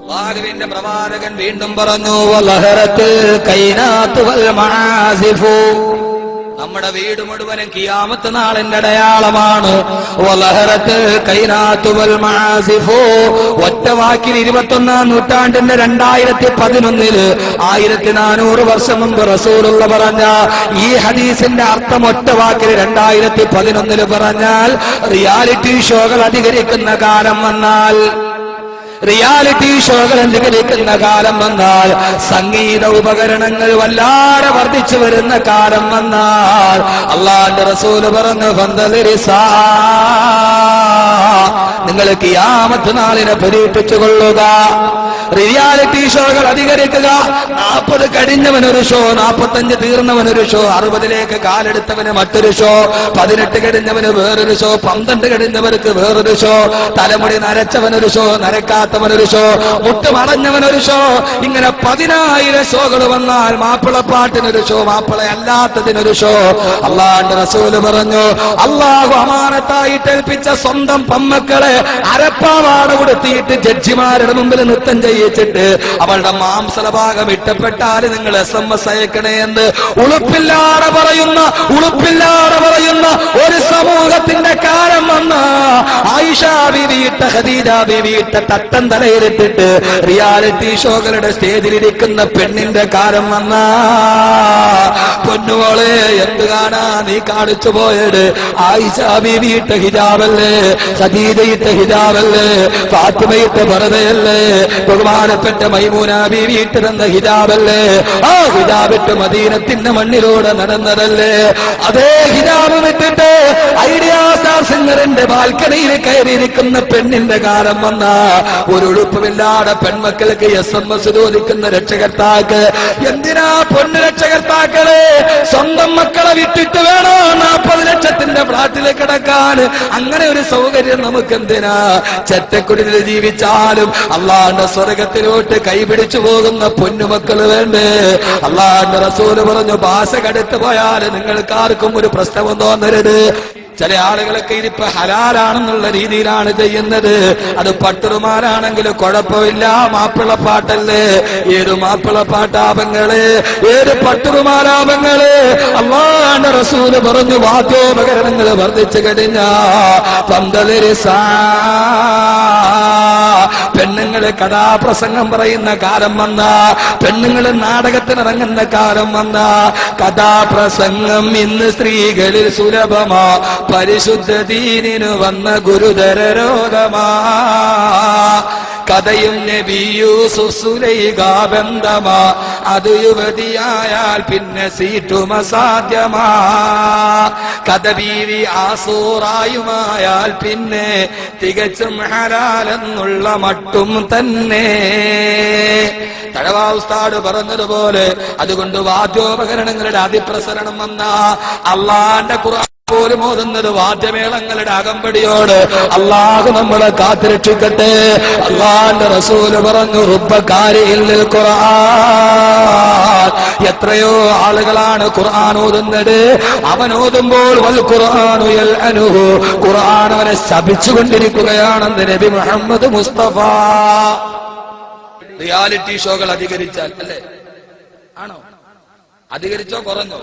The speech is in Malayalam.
അല്ലാഹുവിന്റെ പ്രവാചകൻ വീണ്ടും പറഞ്ഞു, വലഹറത്തുൽ കൈനാത്തു വൽ മആസിഫു. നമ്മുടെ വീട് മുഴുവനും ഖിയാമത്ത് നാളിന്റെ അടയാളമാണ്. വലഹറത്തുൽ കൈനാത്തു വൽ മആസിഫു. ഒറ്റ വാക്കിൽ 21-ാം നൂറ്റാണ്ടിന്റെ 2011 1400 വർഷം മുമ്പ് റസൂലുള്ള പറഞ്ഞ ഈ ഹദീസിന്റെ അർത്ഥം ഒറ്റ വാക്കിൽ 2011 പറഞ്ഞാൽ റിയാലിറ്റി ഷോകൾ അധികരിക്കുന്ന കാലം വന്നാൽ, റിയാലിറ്റി ഷോകൾ അധികരിക്കുന്ന കാലം വന്നാൽ, സംഗീത ഉപകരണങ്ങൾ വല്ലാതെ വർദ്ധിച്ചു വരുന്ന കാലം വന്നാൽ, അല്ലാഹുവിന്റെ റസൂല് പറഞ്ഞു, ഫന്തലിരിസാ, നിങ്ങൾ ഖിയാമത്ത് നാളിനെ പരീക്ഷിച്ചു കൊള്ളുക. റിയാലിറ്റി ഷോകൾ അധികരിക്കുക. 40 കഴിഞ്ഞവനൊരു ഷോ, 45 തീർന്നവനൊരു ഷോ, 60ലേക്ക് കാലെടുത്തവന് മറ്റൊരു ഷോ, 18 കഴിഞ്ഞവന് വേറൊരു ഷോ, 12 കഴിഞ്ഞവർക്ക് വേറൊരു ഷോ, തലമുടി നരച്ചവനൊരു ഷോ, നരക്കാത്തവനൊരു ഷോ, മുട്ടുമടഞ്ഞവനൊരു ഷോ. ഇങ്ങനെ 10,000 ഷോകൾ വന്നാൽ മാപ്പിളപ്പാട്ടിനൊരു ഷോ, മാപ്പിള അല്ലാത്തതിനൊരു ഷോ. അല്ലാഹുവിന്റെ റസൂല് പറഞ്ഞു, അല്ലാഹു അമാനത്തായിട്ട് ഏൽപ്പിച്ച സ്വന്തം പെമ്മക്കളെ അരപ്പാവാട കൊടുത്തിട്ട് ജഡ്ജിമാരുടെ മുമ്പിൽ നൃത്തം ചെയ്യിച്ചിട്ട് അവളുടെ മാംസല ഭാഗം ഇഷ്ടപ്പെട്ടാൽ നിങ്ങൾ SMS അയക്കണേ എന്ന് ഉളുപ്പില്ലാതെ പറയുന്ന ഒരു സമൂഹത്തിന്റെ കാലം വന്ന ആയിഷ ബീവിയിട്ട, ഖദീജ ബീവിയിട്ട തട്ടം തലയിലിട്ടിട്ട് റിയാലിറ്റി ഷോകളുടെ സ്റ്റേജിലിരിക്കുന്ന പെണ്ണിന്റെ കാലം വന്ന പൊന്നുമോളെ, എന്ത് കാണാ നീ കാണിച്ചു പോയത്? ആയിഷ ബീവിയിട്ട ഹിജാബല്ലേ, ഖദീജയിട്ട ഹിജാബല്ലേ, ഫാത്തിമയിട്ട പർദയല്ലേ, ബഹുമാനപ്പെട്ട മൈമൂന ബീവി ഇട്ടിരുന്ന ഹിജാബല്ലേ, ആ ഹിജാബിട്ട് മദീനത്തിന്റെ മണ്ണിലൂടെ നടന്നതല്ലേ? അതേ ഹിജാബ് വിട്ടിട്ട് ഐഡിയ സ്റ്റാർ സിംഗറിന്റെ ബാൽക്കണിയിൽ കയറിയിരിക്കുന്ന പെണ്ണിന്റെ കാലം വന്ന ഒരു ഉടുപ്പുമില്ലാതെ പെൺമക്കൾക്ക് SMS ചോദിക്കുന്ന രക്ഷകർത്താക്ക്, എന്തിനാ പൊന്നു രക്ഷകർത്താക്കളെ സ്വന്തം മക്കളെ വിട്ടിട്ട് വേണോ 40 ലക്ഷത്തിന്റെ ഫ്ലാറ്റിൽ കിടക്കാൻ? അങ്ങനെ ഒരു സൗകര്യം നമുക്ക് എന്തിനാ? ചെറ്റക്കുടിൽ ജീവിച്ചാലും അള്ളാഹുവിന്റെ സ്വർഗത്തിലോട്ട് കൈപിടിച്ചു പോകുന്ന പൊന്നുമക്കൾ വേണ്ടേ? അള്ളാഹുവിന്റെ റസൂല് പറഞ്ഞു, ഭാഷ കടുത്തു പോയാൽ നിങ്ങൾക്കാർക്കും ഒരു പ്രശ്നവും തോന്നരുത്. ചില ആളുകളൊക്കെ ഇതിപ്പോ ഹലാലാണെന്നുള്ള രീതിയിലാണ് ചെയ്യുന്നത്. അത് പട്ടുറുമാരാണെങ്കിൽ കുഴപ്പമില്ല, മാപ്പിളപ്പാട്ടല്ലേ. ഏത് മാപ്പിളപ്പാട്ടാപങ്ങള്, ഏത് പട്ടുറുമാലാപങ്ങള്. അല്ലാഹുവിന്റെ റസൂല് പറഞ്ഞു, വാദ്യോപകരണങ്ങൾ വർദ്ധിച്ചു കഴിഞ്ഞാ പന്തലിരിസാ, പെണ്ണുങ്ങള് കഥാപ്രസംഗം പറയുന്ന കാലം വന്ന, പെണ്ണുങ്ങള് നാടകത്തിനിറങ്ങുന്ന കാലം വന്ന, കഥാപ്രസംഗം ഇന്ന് സ്ത്രീകളിൽ സുലഭമാ, പരിശുദ്ധ ദീനിനു വന്ന ഗുരുതര രോഗമാ. കഥയും നബി യൂസുഫ് സുലൈഖ ബന്ധമാ, അത് യുവതിയായാൽ പിന്നെ സീറ്റും അസാധ്യമാ. കഥ ബീവി ആസൂറായുമായാൽ പിന്നെ തികച്ചും ഹലാലെന്നുള്ള മട്ടും തന്നെ. തഴവാ ഉസ്താദ് പറഞ്ഞതുപോലെ അതുകൊണ്ട് വാദ്യോപകരണങ്ങളുടെ അതിപ്രസരണം വന്ന അള്ളാന്റെ ഖുർആൻ പോലും ഓതുന്നത് വാദ്യമേളങ്ങളുടെ അകമ്പടിയോട്. അള്ളാഹു നമ്മളെ കാത്തുരക്ഷിക്കട്ടെ. അള്ളാന്റെ റസൂല് പറഞ്ഞു, റുബ്ബക്കാരിൽ ഖുർആൻ, എത്രയോ ആളുകളാണ് ഖുർആൻ ഓതുന്നത്. അവൻ ഓതുമ്പോൾ വൽ ഖുർആനു യൽഅനുഹു, ഖുർആൻ അവനെ ശപിച്ചുകൊണ്ടിരിക്കുകയാണെന്ന് നബി മുഹമ്മദ് മുസ്തഫ. റിയാലിറ്റി ഷോകൾ അധികരിച്ചാൽ അല്ലേ? ആണോ? അധികരിച്ചോ കുറഞ്ഞോ?